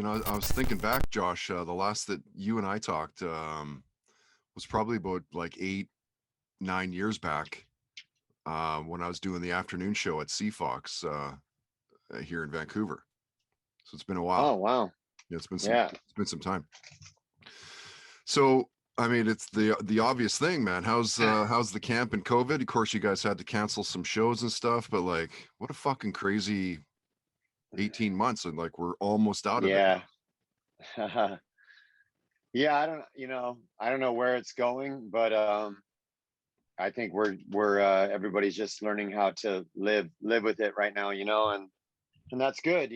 I was thinking back, Josh. The last that you and I talked was probably about like 8, 9 years back when I was doing the afternoon show at CFOX here in Vancouver. So it's been a while. Oh, wow. Yeah, Yeah. it's been some time. So I mean, it's the obvious thing, man. How's the camp and COVID? Of course, you guys had to cancel some shows and stuff, but like, what a fucking crazy 18 months, and like we're almost out of it. Yeah. Yeah, I don't know where it's going, but I think we're everybody's just learning how to live with it right now, and that's good,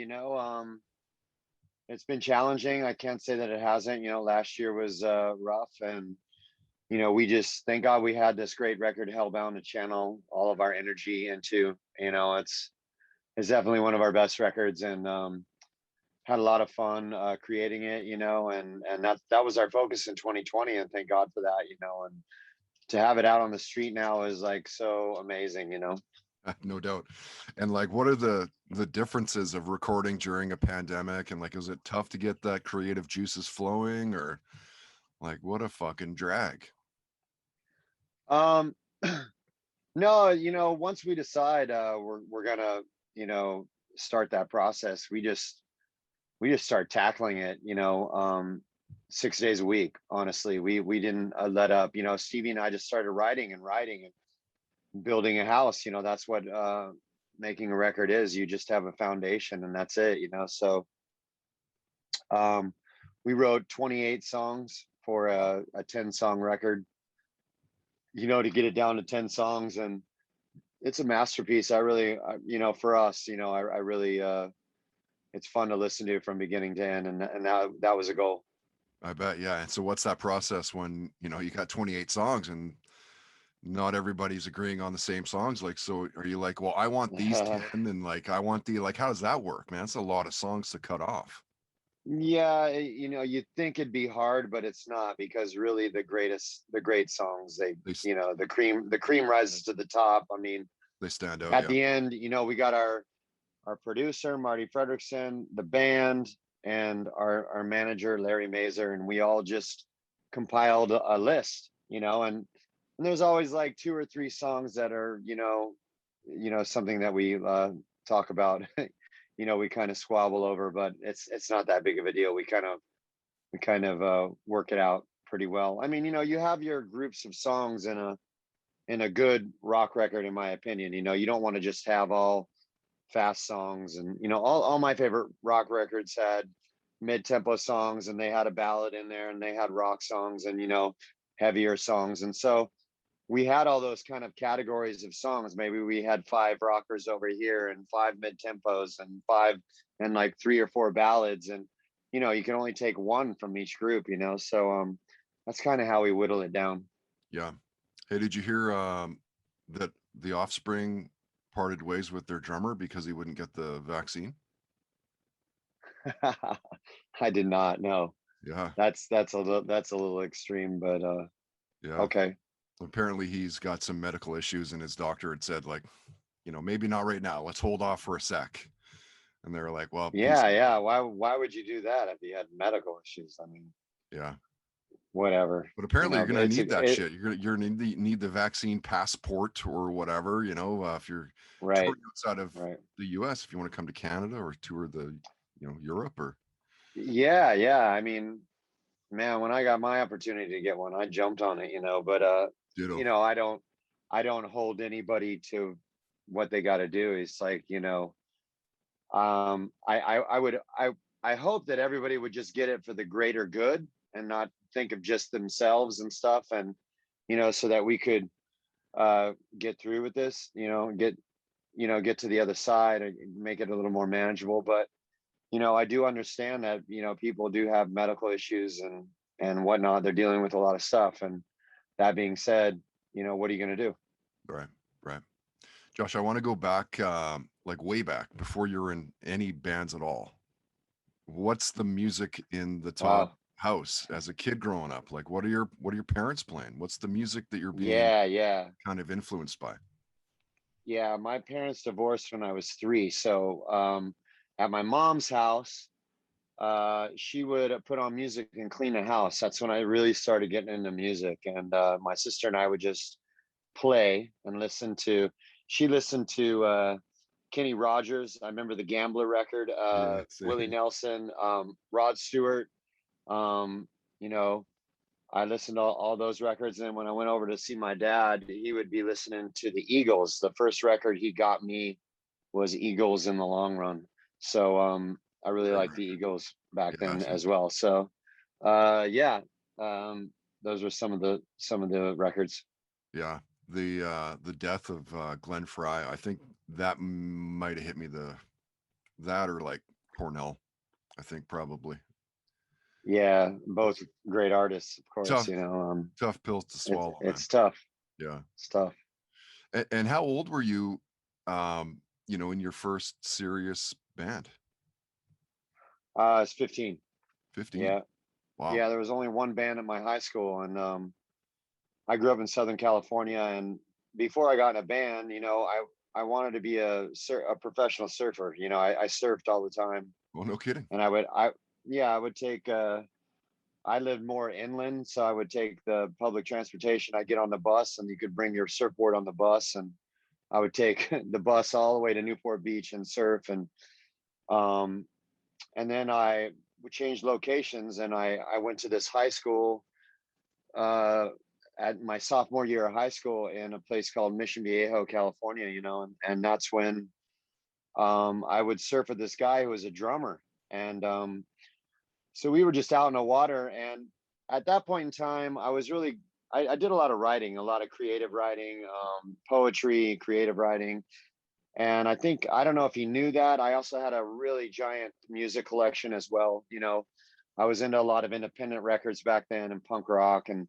it's been challenging. I can't say that it hasn't. Last year was rough, and we just thank God we had this great record, Hellbound, to channel all of our energy into. It's definitely one of our best records, and had a lot of fun creating it, and that was our focus in 2020, and thank God for that, and to have it out on the street now is like so amazing. No doubt. And like, what are the differences of recording during a pandemic? And like, is it tough to get that creative juices flowing, or like, what a fucking drag? um no, once we decide we're gonna start that process, we just start tackling it, 6 days a week. Honestly, we didn't let up. Stevie and I just started writing and building a house. That's what making a record is. You just have a foundation, and that's it. So um we wrote 28 songs for a 10-song record, to get it down to 10 songs, and it's a masterpiece. I really, for us, I really, it's fun to listen to from beginning to end, and that was a goal. I bet, yeah. And so what's that process when, you got 28 songs and not everybody's agreeing on the same songs? Like, so are you like, well, I want these 10 and like, I want like, how does that work, man? It's a lot of songs to cut off. Yeah, you'd think it'd be hard, but it's not, because really the great songs, They, the cream rises to the top. I mean, they stand out. at Yeah. the end, we got our producer, Marty Fredrickson, the band, and our manager, Larry Mazer, and we all just compiled a list, and there's always like two or three songs that are, something that we talk about, we kind of squabble over, but it's not that big of a deal. We kind of work it out pretty well. I mean, you have your groups of songs in a good rock record, in my opinion. You don't want to just have all fast songs, and all my favorite rock records had mid-tempo songs, and they had a ballad in there, and they had rock songs, and heavier songs. And so we had all those kind of categories of songs. Maybe we had five rockers over here, and five mid-tempos, and five, and like three or four ballads, and you can only take one from each group, so that's kind of how we whittle it down. Yeah. Hey, did you hear that the Offspring parted ways with their drummer because he wouldn't get the vaccine? I did not know. Yeah. That's a little extreme, but Yeah. okay. Apparently he's got some medical issues, and his doctor had said like, maybe not right now. Let's hold off for a sec. And they were like, well, he's, Yeah. Why would you do that if you had medical issues? I mean, yeah. whatever. But apparently you're going to It's need that a it shit. You're going to need the vaccine passport or whatever, if you're right, touring outside of right. the US, if you want to come to Canada or tour the, Europe or Yeah. I mean, man, when I got my opportunity to get one, I jumped on it, but ditto. I don't hold anybody to what they got to do. It's like, I hope that everybody would just get it for the greater good, and not think of just themselves and stuff, and so that we could get through with this, get to the other side and make it a little more manageable. But I do understand that people do have medical issues and whatnot. They're dealing with a lot of stuff, and that being said, what are you going to do? Right. Right. Josh, I want to go back, like way back before you were in any bands at all. What's the music in the Todd Wow. house as a kid growing up? Like, what are your parents playing? What's the music that you're being Yeah. kind of influenced by? Yeah, my parents divorced when I was 3. So at my mom's house, she would put on music and clean the house. That's when I really started getting into music. And my sister and I would just play and listen to, she listened to Kenny Rogers. I remember the Gambler record, Yeah, Willie same. Nelson, Rod Stewart. You know, I listened to all those records. And when I went over to see my dad, he would be listening to the Eagles. The first record he got me was Eagles in the Long Run. So I really Great liked the record. Eagles back Yeah, then as well. So yeah, those were some of the records. yeah. The death of Glenn Fry, I think that might have hit me that or like Cornell, I think probably. Yeah, both Those are great artists, of course. tough, tough pills to swallow, man. It's tough. Yeah. It's tough. And how old were you, in your first serious band? It's 15. 15. Yeah, Wow. yeah. There was only one band at my high school, and I grew up in Southern California. And before I got in a band, I wanted to be a professional surfer. I surfed all the time, Well, no kidding. and I would take. I lived more inland, so I would take the public transportation. I'd get on the bus, and you could bring your surfboard on the bus, and I would take the bus all the way to Newport Beach and surf. Um, and then I would change locations, and I went to this high school uh, at my sophomore year of high school in a place called Mission Viejo, California. And that's when I would surf with this guy who was a drummer, and so we were just out in the water. And at that point in time, I did a lot of writing, a lot of creative writing, poetry, creative writing. And I don't know if he knew that. I also had a really giant music collection as well. I was into a lot of independent records back then and punk rock. And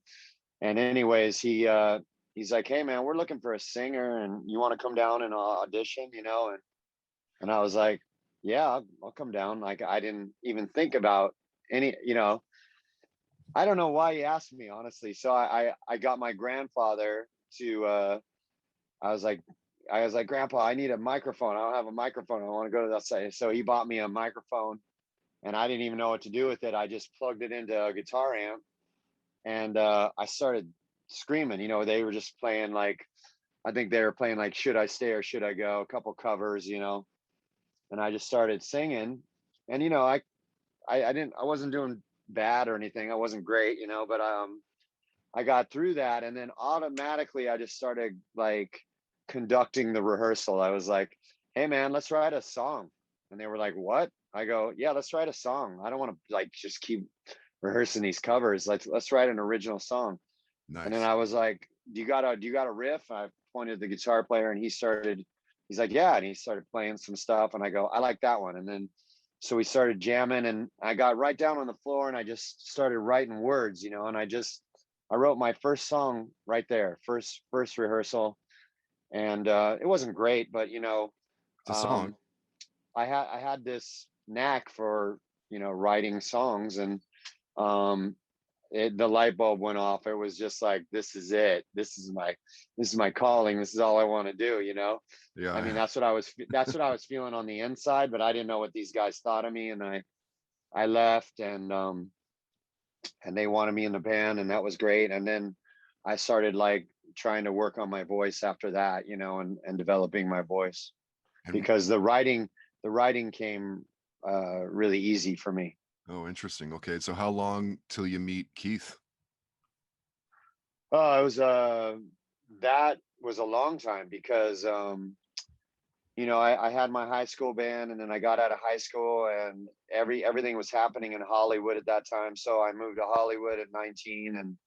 anyways, he's like, "Hey man, we're looking for a singer and you want to come down and audition, and I was like, "Yeah, I'll come down." Like I didn't even think about any, I don't know why he asked me, honestly. So I got my grandfather to I was like, Grandpa, I need a microphone. I don't have a microphone. I want to go to that side. So he bought me a microphone, and I didn't even know what to do with it. I just plugged it into a guitar amp, and I started screaming. They were just playing like, I think they were playing like "Should I Stay or Should I Go," a couple covers, and I just started singing. And I wasn't doing bad or anything. I wasn't great, but I got through that, and then automatically I just started like conducting the rehearsal. I was like, "Hey man, let's write a song." And they were like, "What?" I go, "Yeah, let's write a song. I don't want to like just keep rehearsing these covers. Let's write an original song." And then Nice. I was like, "Do you got a riff?" I pointed at the guitar player, and he's like, "Yeah." And he started playing some stuff, and I go, "I like that one." And then so we started jamming, and I got right down on the floor, and I just started writing words, and I wrote my first song right there, first rehearsal. And it wasn't great, but It's a song. um, I had this knack for writing songs. And um, the light bulb went off. It was just like, this is it. This is my calling. This is all I want to do. I mean, Yeah. that's what I was feeling on the inside, but I didn't know what these guys thought of me. And I left, and they wanted me in the band, and that was great. And then I started like trying to work on my voice after that, and developing my voice, And because the writing came really easy for me. oh, interesting. Okay. So how long till you meet Keith? Oh, it was that was a long time, because I had my high school band, and then I got out of high school, and everything was happening in Hollywood at that time. So I moved to Hollywood at 19, and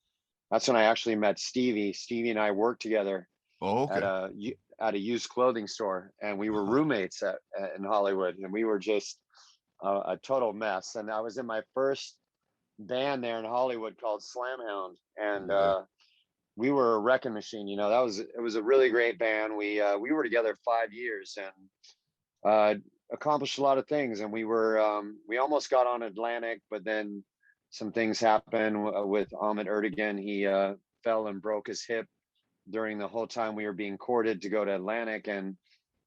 that's when I actually met Stevie. Stevie and I worked together Oh, at okay. a used clothing store, and we were roommates in Hollywood, and we were just a total mess. And I was in my first band there in Hollywood called Slamhound, and Yeah. we were a wrecking machine. It was a really great band. We were together 5 years, and accomplished a lot of things. And we almost got on Atlantic, but then some things happened with Ahmet Erdogan. He fell and broke his hip during the whole time we were being courted to go to Atlantic. And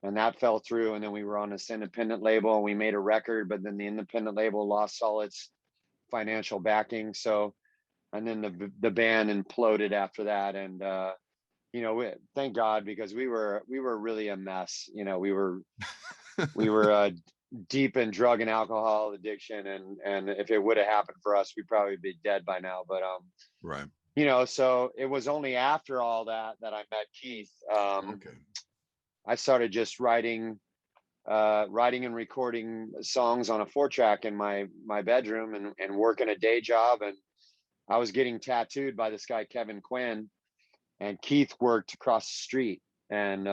and that fell through. And then we were on this independent label and we made a record, but then the independent label lost all its financial backing. So, and then the band imploded after that. And, you know, thank God, because we were really a mess. You know, we were deep in drug and alcohol addiction. And if it would have happened for us, we'd probably be dead by now. But, Right. you know, so it was only after all that I met Keith. Okay. I started just writing and recording songs on a 4-track in my bedroom and working a day job. And I was getting tattooed by this guy, Kevin Quinn, and Keith worked across the street. And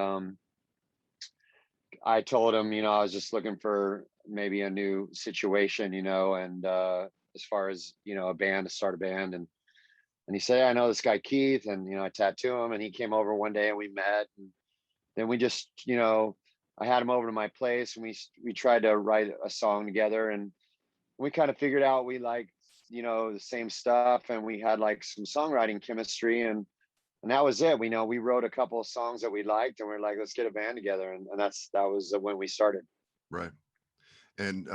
I told him, you know, I was just looking for maybe a new situation, you know, and as far as, you know, to start a band. And he said, I know this guy, Keith, and, you know, I tattoo him, and he came over one day and we met. And then we just, you know, I had him over to my place and we tried to write a song together, and we kind of figured out we liked, you know, the same stuff, and we had like some songwriting chemistry, and that was it. We know we wrote a couple of songs that we liked, and we are like, let's get a band together. And that was when we started. Right. And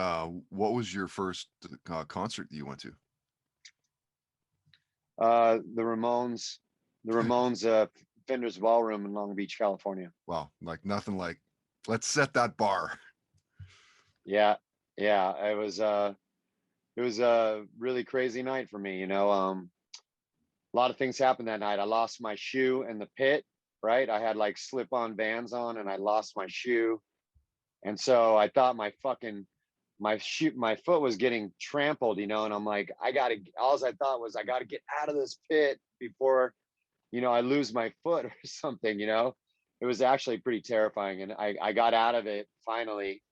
what was your first concert that you went to? The Ramones Fender's Ballroom in Long Beach, California. Wow. Like nothing like, let's set that bar. Yeah. It was a really crazy night for me, you know. A lot of things happened that night. I lost my shoe in the pit, right? I had like slip-on Vans on and I lost my shoe. And so I thought my foot was getting trampled, you know, and I'm like, all I thought was I got to get out of this pit before, you know, I lose my foot or something, you know. It was actually pretty terrifying. And I got out of it finally.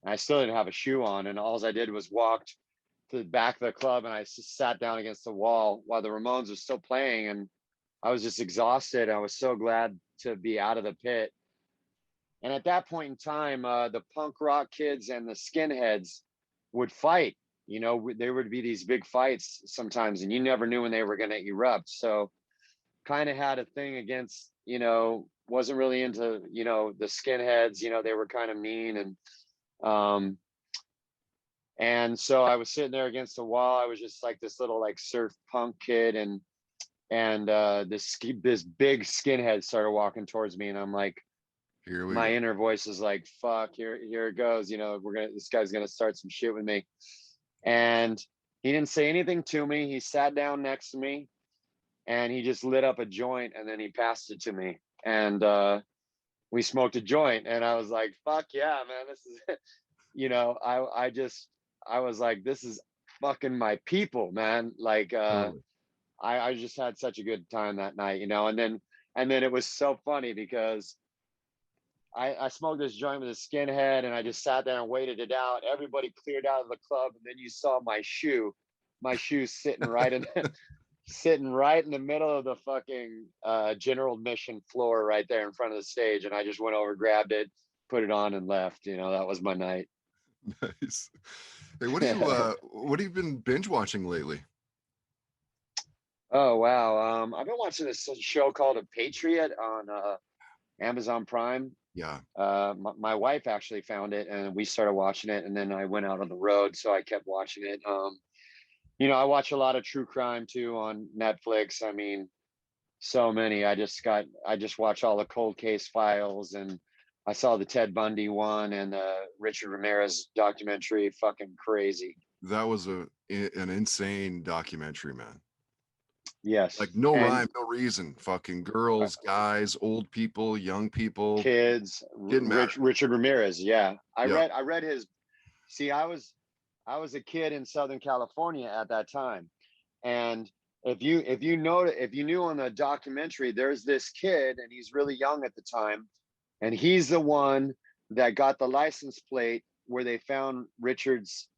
And I still didn't have a shoe on. And all I did was walked to the back of the club, and I just sat down against the wall while the Ramones were still playing. And I was just exhausted. I was so glad to be out of the pit. And at that point in time, the punk rock kids and the skinheads would fight. You know, there would be these big fights sometimes, and you never knew when they were going to erupt. So kind of had a thing against, you know, wasn't really into, you know, the skinheads, you know, they were kind of mean. And so I was sitting there against the wall. I was just like this little like surf punk kid, and this big skinhead started walking towards me, and I'm like, my inner voice is like, fuck, here it goes, you know, this guy's gonna start some shit with me. And he didn't say anything to me. He sat down next to me and he just lit up a joint, and then he passed it to me, and we smoked a joint, and I was like, fuck yeah, man, this is it. You know, I was like, this is fucking my people, man. Like, I just had such a good time that night, you know. And then it was so funny because I smoked this joint with a skinhead, and I just sat there and waited it out. Everybody cleared out of the club, and then you saw my shoe sitting right in sitting right in the middle of the fucking general admission floor right there in front of the stage. And I just went over, grabbed it, put it on, and left. You know, that was my night. Nice. Hey, what have you been binge watching lately? Oh wow, I've been watching this show called Patriot on Amazon Prime. Yeah. My wife actually found it, and we started watching it, and then I went out on the road, so I kept watching it. You know, I watch a lot of true crime too on Netflix. I mean, so many. I just watched all the cold case files, and I saw the Ted Bundy one and Richard Ramirez documentary. Fucking crazy. That was an insane documentary, man. Yes. Like no rhyme, no reason. Fucking girls, guys, old people, young people, kids. Richard Ramirez. Yeah. I read his. See, I was a kid in Southern California at that time, and if you knew on the documentary, there's this kid, and he's really young at the time, and he's the one that got the license plate where they found Richard's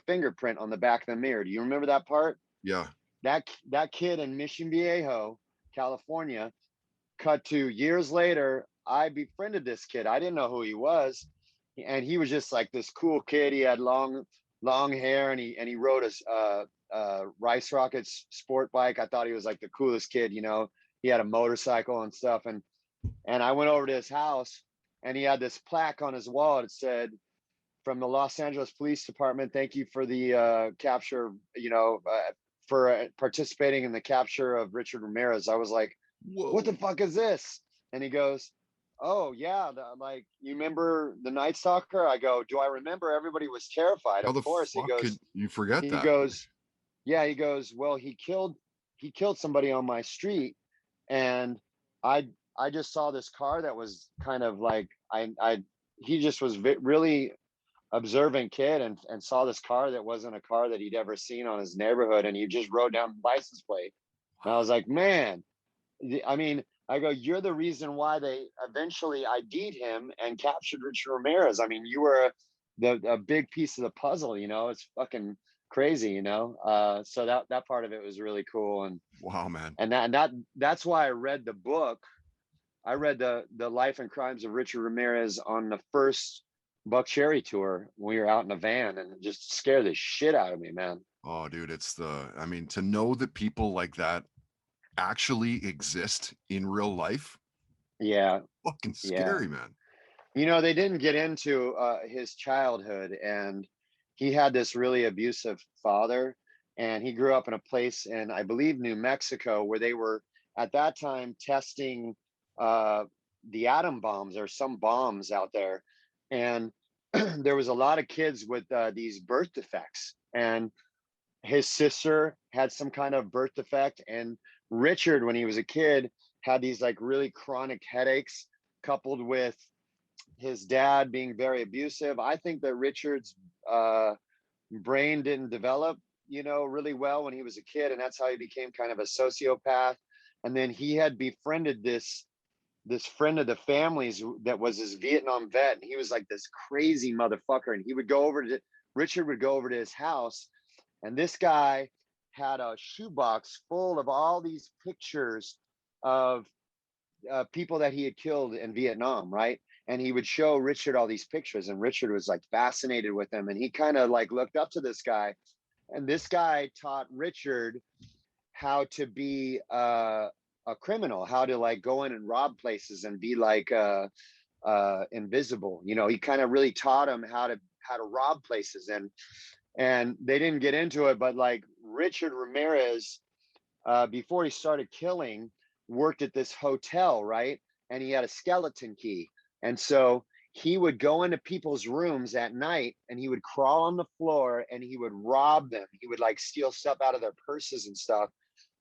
fingerprint on the back of the mirror. Do you remember that part? Yeah. That kid in Mission Viejo, California, cut to years later, I befriended this kid. I didn't know who he was, and he was just like this cool kid. He had long hair, and he rode a Rice Rockets sport bike. I thought he was like the coolest kid, you know. He had a motorcycle and stuff, and I went over to his house, and he had this plaque on his wall. It said, "From the Los Angeles Police Department, thank you for the capture, for participating in the capture of Richard Ramirez." I was like, "What the Whoa. fuck is this?" And he goes, "Oh yeah, like, you remember the Night Stalker?" I go, "Do I remember? Everybody was terrified, How of the course." fuck could you forget He that? goes, "Yeah." He goes, "Well, he killed somebody on my street, and I I just saw this car that was kind of like, I he just was really observant kid, and saw this car that wasn't a car that he'd ever seen on his neighborhood, and he just wrote down the license plate." And I was like, "Man, I mean," I go, "You're the reason why they eventually ID'd him and captured Richard Ramirez. I mean, you were a big piece of the puzzle. It's fucking crazy. So that part of it was really cool, and Wow, man. and that and that that's why I read the book. I read the Life and Crimes of Richard Ramirez on the first Buckcherry tour when we were out in a van, and it just scared the shit out of me, man. Oh, dude, I mean, to know that people like that actually exist in real life, Yeah, fucking yeah. scary, man. They didn't get into his childhood, and he had this really abusive father, and he grew up in a place in, I believe, New Mexico, where they were at that time testing uh, the atom bombs or some bombs out there, and there was a lot of kids with these birth defects, and his sister had some kind of birth defect, and Richard, when he was a kid, had these like really chronic headaches coupled with his dad being very abusive. I think that Richard's uh, brain didn't develop, really well when he was a kid, and that's how he became kind of a sociopath. And then he had befriended this friend of the family's that was his Vietnam vet, and he was like this crazy motherfucker. And Richard would go over to his house, and this guy had a shoebox full of all these pictures of people that he had killed in Vietnam, right? And he would show Richard all these pictures, and Richard was like fascinated with them, and he kind of like looked up to this guy, and this guy taught Richard how to be a criminal, how to like go in and rob places and be like invisible. He kind of really taught him how to rob places, and they didn't get into it, but like Richard Ramirez, before he started killing, worked at this hotel, right? And he had a skeleton key. And so he would go into people's rooms at night, and he would crawl on the floor, and he would rob them. He would like steal stuff out of their purses and stuff,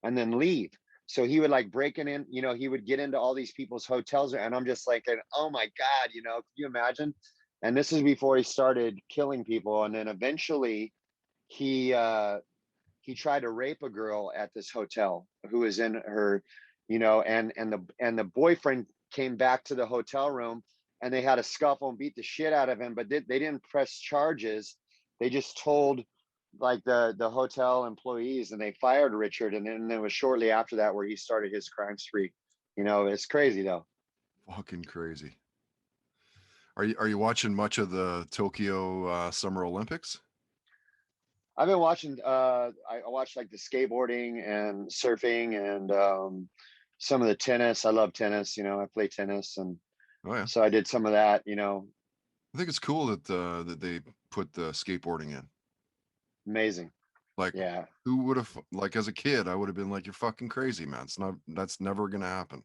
and then leave. So he would like break it in, he would get into all these people's hotels. And I'm just like, oh my God, can you imagine? And this is before he started killing people. And then eventually he he tried to rape a girl at this hotel who was in her, and the boyfriend came back to the hotel room, and they had a scuffle and beat the shit out of him, but they didn't press charges. They just told like the hotel employees, and they fired Richard. And then it was shortly after that where he started his crime spree. It's crazy though. Fucking crazy. Are you watching much of the Tokyo Summer Olympics? I've been watching. I watched like the skateboarding and surfing, and some of the tennis. I love tennis. I play tennis, and Oh yeah. so I did some of that. I think it's cool that they put the skateboarding in. Amazing. Like, Yeah. who would have, like, as a kid, I would have been like, "You're fucking crazy, man. That's never gonna happen."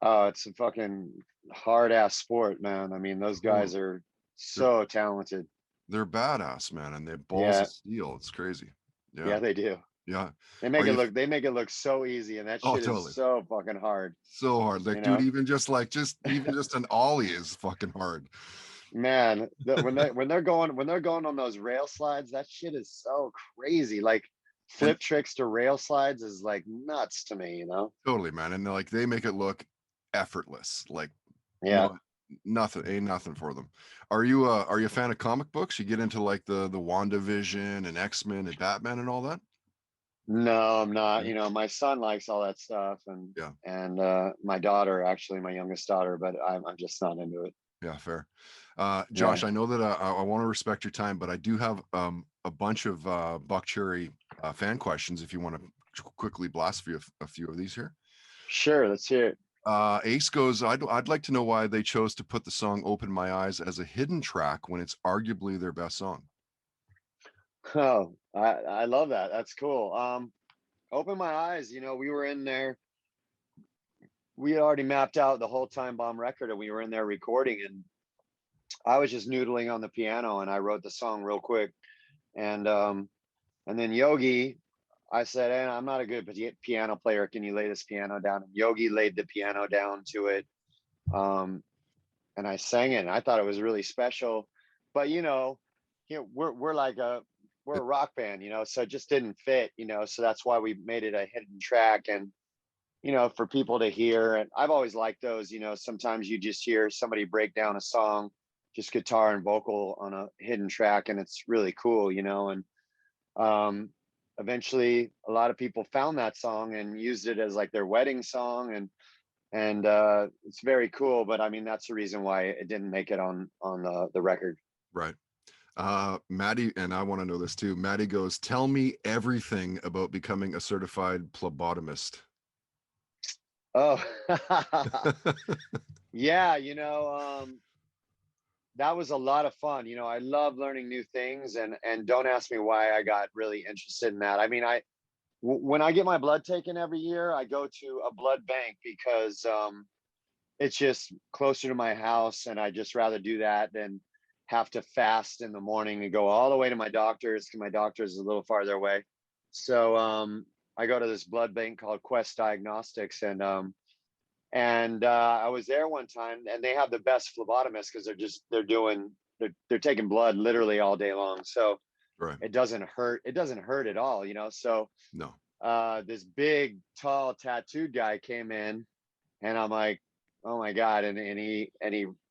Oh, it's a fucking hard ass sport, man. I mean, those guys Totally. are They're so talented. they're badass, man, and they have balls Yeah. of steel. It's crazy. Yeah. Yeah, they do. Yeah. They Are make it you? look. They make it look so easy, and that Oh, shit is totally. so fucking hard. So hard. You Like, dude, know, even just an ollie is fucking hard. man. When they're going on those rail slides, that shit is so crazy. Like And flip tricks to rail slides is like nuts to me. totally, man. And like they make it look effortless. Like Yeah. no nothing, ain't nothing for them. Are you a fan of comic books? You get into like the WandaVision and X-Men and Batman and all that? No, I'm not. Yeah. My son likes all that stuff, and Yeah. and my daughter, actually, my youngest daughter, but I'm just not into it. Yeah, fair. Yeah. Josh, I know that I want to respect your time, but I do have a bunch of Buckcherry fan questions if you want to quickly blast a few of these here. Sure, let's hear it. Ace goes, I'd like to know why they chose to put the song Open My Eyes as a hidden track when it's arguably their best song. Oh, I love that. That's cool. Open My Eyes, we were in there. We had already mapped out the whole Time Bomb record, and we were in there recording, and I was just noodling on the piano, and I wrote the song real quick. And then Yogi, I said, hey, I'm not a good piano player. Can you lay this piano down? And Yogi laid the piano down to it. And I sang it, and I thought it was really special. But we're like we're a rock band, so it just didn't fit, so that's why we made it a hidden track. And for people to hear. And I've always liked those, sometimes you just hear somebody break down a song, just guitar and vocal on a hidden track, and it's really cool, and eventually a lot of people found that song and used it as like their wedding song. And it's very cool. But I mean, that's the reason why it didn't make it on the record. Right. Maddie, and I want to know this too. Maddie goes, tell me everything about becoming a certified phlebotomist. Oh, yeah, that was a lot of fun. I love learning new things, and don't ask me why I got really interested in that. I mean, when I get my blood taken every year, I go to a blood bank because it's just closer to my house, and I just rather do that than have to fast in the morning and go all the way to my doctor's, because my doctor's is a little farther away. So I go to this blood bank called Quest Diagnostics, and I was there one time, and they have the best phlebotomists because they're taking blood literally all day long. So Right. it doesn't hurt. It doesn't hurt at all, So No. this big, tall, tattooed guy came in, and I'm like, oh my God. And he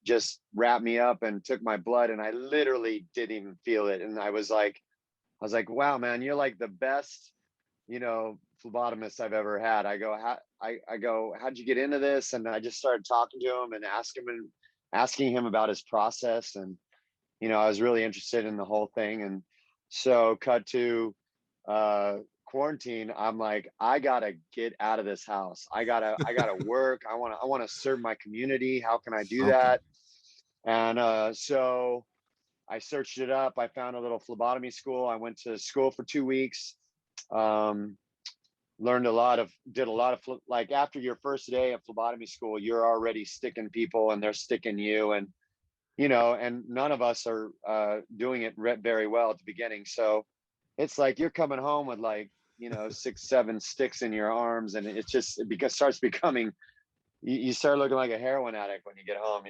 just wrapped me up and took my blood, and I literally didn't even feel it. And I was like, wow, man, you're like the best, phlebotomist I've ever had. I go, how'd you get into this? And I just started talking to him and asking him about his process. And, I was really interested in the whole thing. And so cut to quarantine, I'm like, I gotta get out of this house. I gotta work. I want to serve my community. How can I do that? And so I searched it up. I found a little phlebotomy school. I went to school for 2 weeks. Did a lot of like, after your first day of phlebotomy school, you're already sticking people, and they're sticking you. And and none of us are doing it very well at the beginning. So it's like you're coming home with like 6-7 sticks in your arms, and it starts becoming, you start looking like a heroin addict when you get home.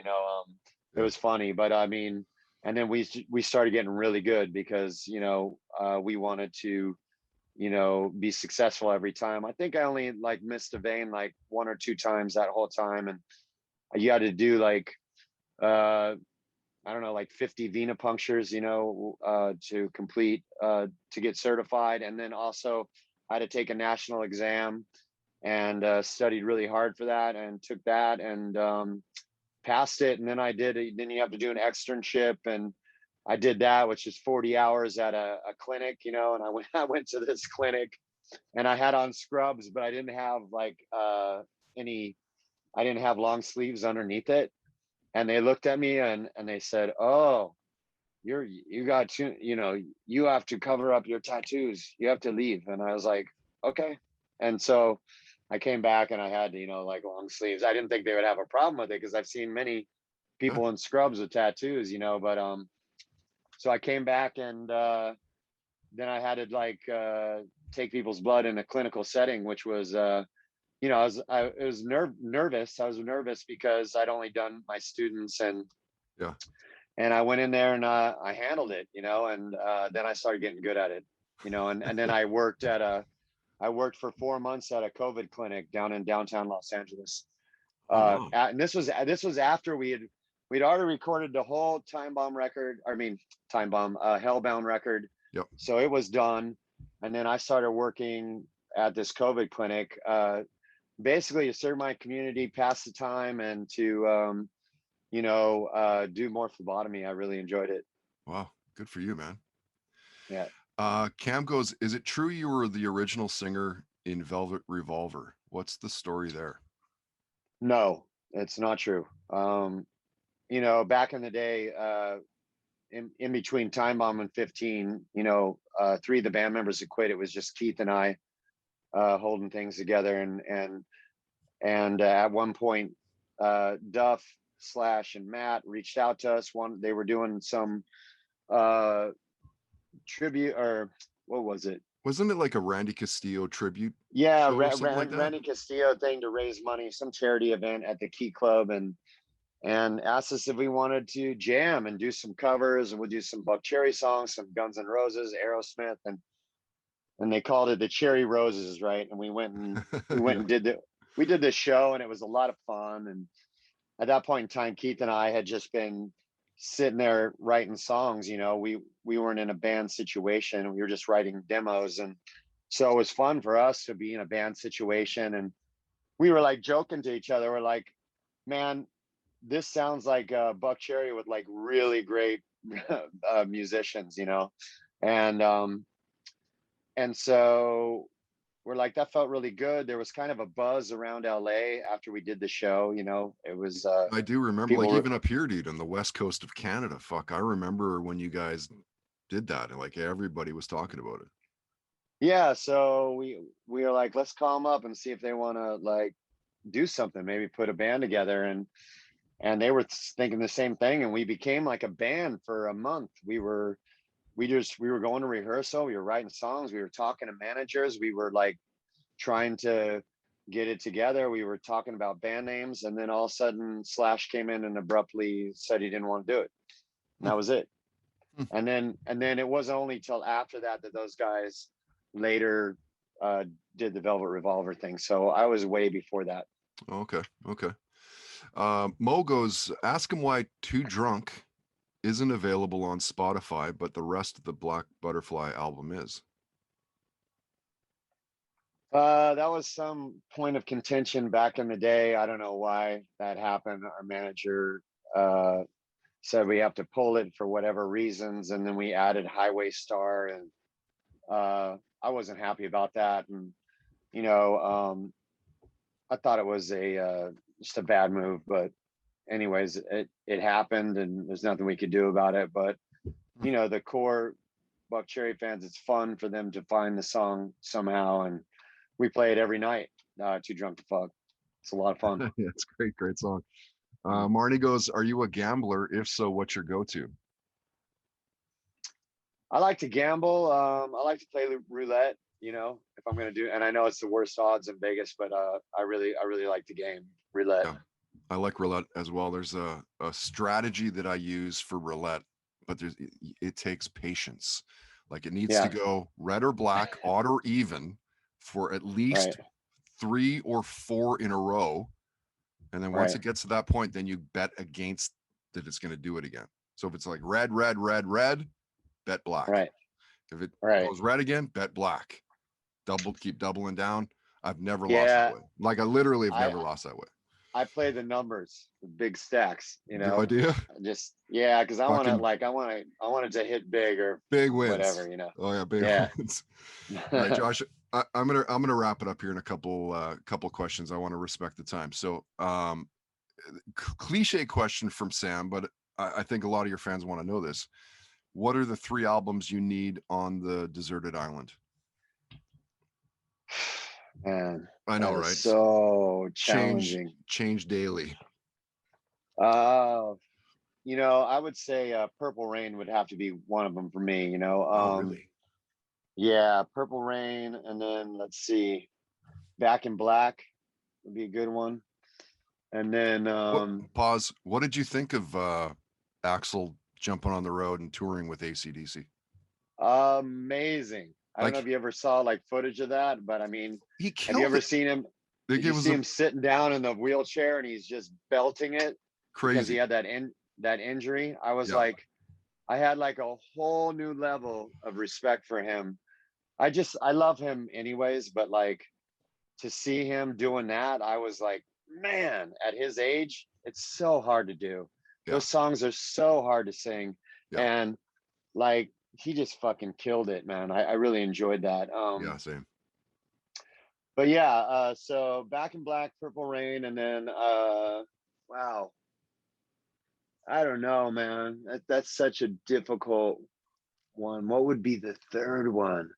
It was funny. But I mean, and then we started getting really good because we wanted to be successful every time. I think I only like missed a vein like 1 or 2 times that whole time, and you had to do like I don't know, like 50 venipunctures, to complete, to get certified. And then also I had to take a national exam, and studied really hard for that, and took that, and passed it. And then then you have to do an externship, and I did that, which is 40 hours at a clinic, and I went to this clinic, and I had on scrubs, but I didn't have like I didn't have long sleeves underneath it. And they looked at me, and they said, oh, you got to, you have to cover up your tattoos. You have to leave. And I was like, okay. And so I came back, and I had, like long sleeves. I didn't think they would have a problem with it, because I've seen many people in scrubs with tattoos, but so I came back, and then I had to like take people's blood in a clinical setting, which was I was nervous. I was nervous because I'd only done my students, and I went in there, and I handled it, and then I started getting good at it, and then I worked for 4 months at a COVID clinic down in downtown Los Angeles. And this was after we'd already recorded the whole Time Bomb record. I mean, Time Bomb, Hellbound record. Yep. So it was done, and then I started working at this COVID clinic. Basically to serve my community, pass the time, and to do more phlebotomy. I really enjoyed it. Wow, good for you, man. Yeah. Cam goes, is it true you were the original singer in Velvet Revolver? What's the story there? No, it's not true. You know, back in the day, in between Time Bomb and 15, you know, three of the band members had quit. It was just Keith and I holding things together, and at one point, Duff Slash and Matt reached out to us. They were doing some tribute, or what was it? Wasn't it like a Randy Castillo tribute Yeah, show or something like that? Randy Castillo thing to raise money, some charity event at the Key Club, and asked us if we wanted to jam and do some covers, and we'll do some Buckcherry songs, some Guns N' Roses, Aerosmith, and they called it the Cherry Roses, right? And we went Yeah. and did the show, and it was a lot of fun. And at that point in time, Keith and I had just been sitting there writing songs. You know, we weren't in a band situation. We were just writing demos, and so it was fun for us to be in a band situation. And we were like joking to each other. We're like, man, this sounds like Buckcherry with like really great musicians, you know, and so we're like, that felt really good. There was kind of a buzz around LA after we did the show, you know. It was I do remember, people like were, even up here, dude, on the west coast of Canada. Fuck, I remember when you guys did that, and like everybody was talking about it. yeah. So we were like, let's call them up and see if they want to like do something, maybe put a band together. And they were thinking the same thing, and we became like a band for a month. We were going to rehearsal, we were writing songs, we were talking to managers, we were like trying to get it together, we were talking about band names, and then all of a sudden Slash came in and abruptly said he didn't want to do it, and that was it. And then it wasn't only till after that those guys later did the Velvet Revolver thing, so I was way before that. Okay. Mo goes, ask him why Too Drunk isn't available on Spotify, but the rest of the Black Butterfly album is. That was some point of contention back in the day. I don't know why that happened. Our manager said we have to pull it for whatever reasons, and then we added Highway Star, and I wasn't happy about that. And you know, I thought it was just a bad move, but anyways, it happened, and there's nothing we could do about it. But you know, the core Buckcherry fans, it's fun for them to find the song somehow, and we play it every night. Too Drunk to Fuck. It's a lot of fun. Yeah, it's great song. Marnie goes, are you a gambler? If so, what's your go-to? I like to gamble. I like to play roulette, you know, if I'm going to do, and I know it's the worst odds in Vegas, but I really like the game roulette. Yeah, I like roulette as well. There's a strategy that I use for roulette, but it takes patience. Like it needs to go red or black, odd or even for at least 3 or 4 in a row. And then once it gets to that point, then you bet against that it's going to do it again. So if it's like red, bet black. Right. If it goes red again, bet black. Keep doubling down. I've never lost that way. Like I literally have never lost that way. I play the numbers, the big stacks, you know. No idea. Just because I want it to hit big or big wins, whatever, you know. Oh yeah, big wins. All right, Josh, I'm gonna wrap it up here in a couple questions. I want to respect the time. So, cliche question from Sam, but I think a lot of your fans want to know this. What are the 3 albums you need on the deserted island? Man, I know, right? So challenging. Change daily. You know, I would say Purple Rain would have to be one of them for me, you know. Oh, really? Yeah, Purple Rain, and then let's see, Back in Black would be a good one. And then pause. What did you think of Axl jumping on the road and touring with AC/DC? Amazing. I don't know if you ever saw like footage of that, but I mean, have you ever seen him? Did you see him sitting down in the wheelchair and he's just belting it? Crazy. Because he had that injury. I was like, I had like a whole new level of respect for him. I love him anyways, but like to see him doing that, I was like, man, at his age, it's so hard to do. Those songs are so hard to sing. And like, he just fucking killed it, man. I really enjoyed that. Yeah, same. But yeah, so Back in Black, Purple Rain, and then wow, I don't know, man. That's such a difficult one. What would be the third one?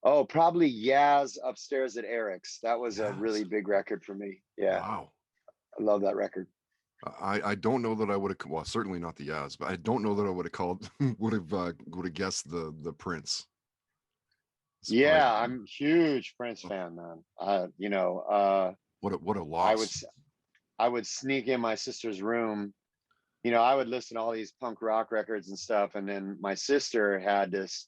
Oh, probably Yaz Upstairs at Eric's. That was a really Yes. big record for me. Yeah, Wow. I love that record. I don't know that I would have, well, certainly not the Yaz, but I don't know that I would have called, would have guessed the Prince. Yeah, Surprising. I'm huge Prince fan, man. What a I would loss. I would sneak in my sister's room. I would listen to all these punk rock records and stuff, and then my sister had this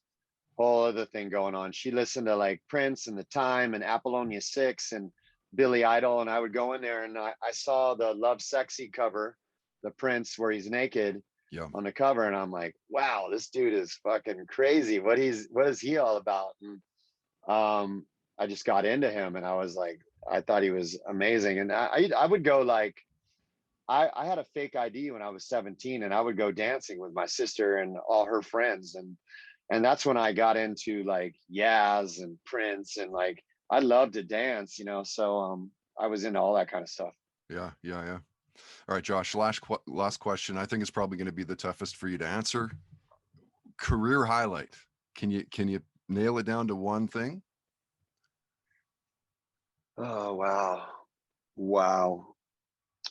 whole other thing going on. She listened to like Prince and The Time and Apollonia 6 and Billy Idol, and I would go in there and I saw the Love Sexy cover, the Prince where he's naked Yeah. on the cover, and I'm like, wow, this dude is fucking crazy. What is he all about? And I just got into him, and I was like, I thought he was amazing. And I would go like, I had a fake ID when I was 17, and I would go dancing with my sister and all her friends, and that's when I got into like Yaz and Prince, and like I love to dance, so I was into all that kind of stuff. Yeah. Yeah. Yeah. All right, Josh, last question. I think it's probably going to be the toughest for you to answer. Career highlight. Can you nail it down to one thing? Oh wow.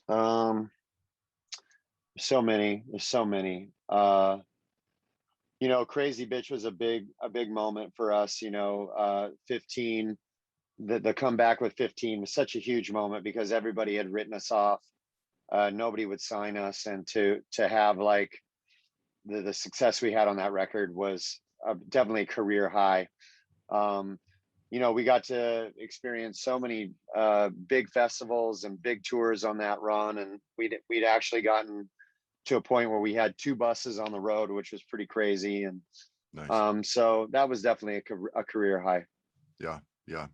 Um so many. There's so many. Crazy Bitch was a big moment for us, 15, the comeback with 15 was such a huge moment because everybody had written us off. Nobody would sign us, and to have like the success we had on that record was definitely a career high. Um, we got to experience so many big festivals and big tours on that run, and we'd actually gotten to a point where we had 2 buses on the road, which was pretty crazy. And Nice. so that was definitely a career high. Yeah. Yeah.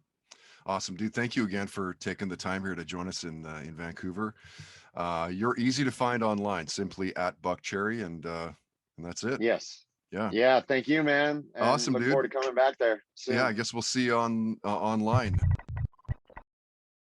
Awesome, dude. Thank you again for taking the time here to join us in Vancouver. You're easy to find online, simply at Buckcherry, and that's it. Yes. Yeah. Yeah. Thank you, man. And Awesome, look forward dude. to coming back there Yeah, soon. I guess we'll see you on online.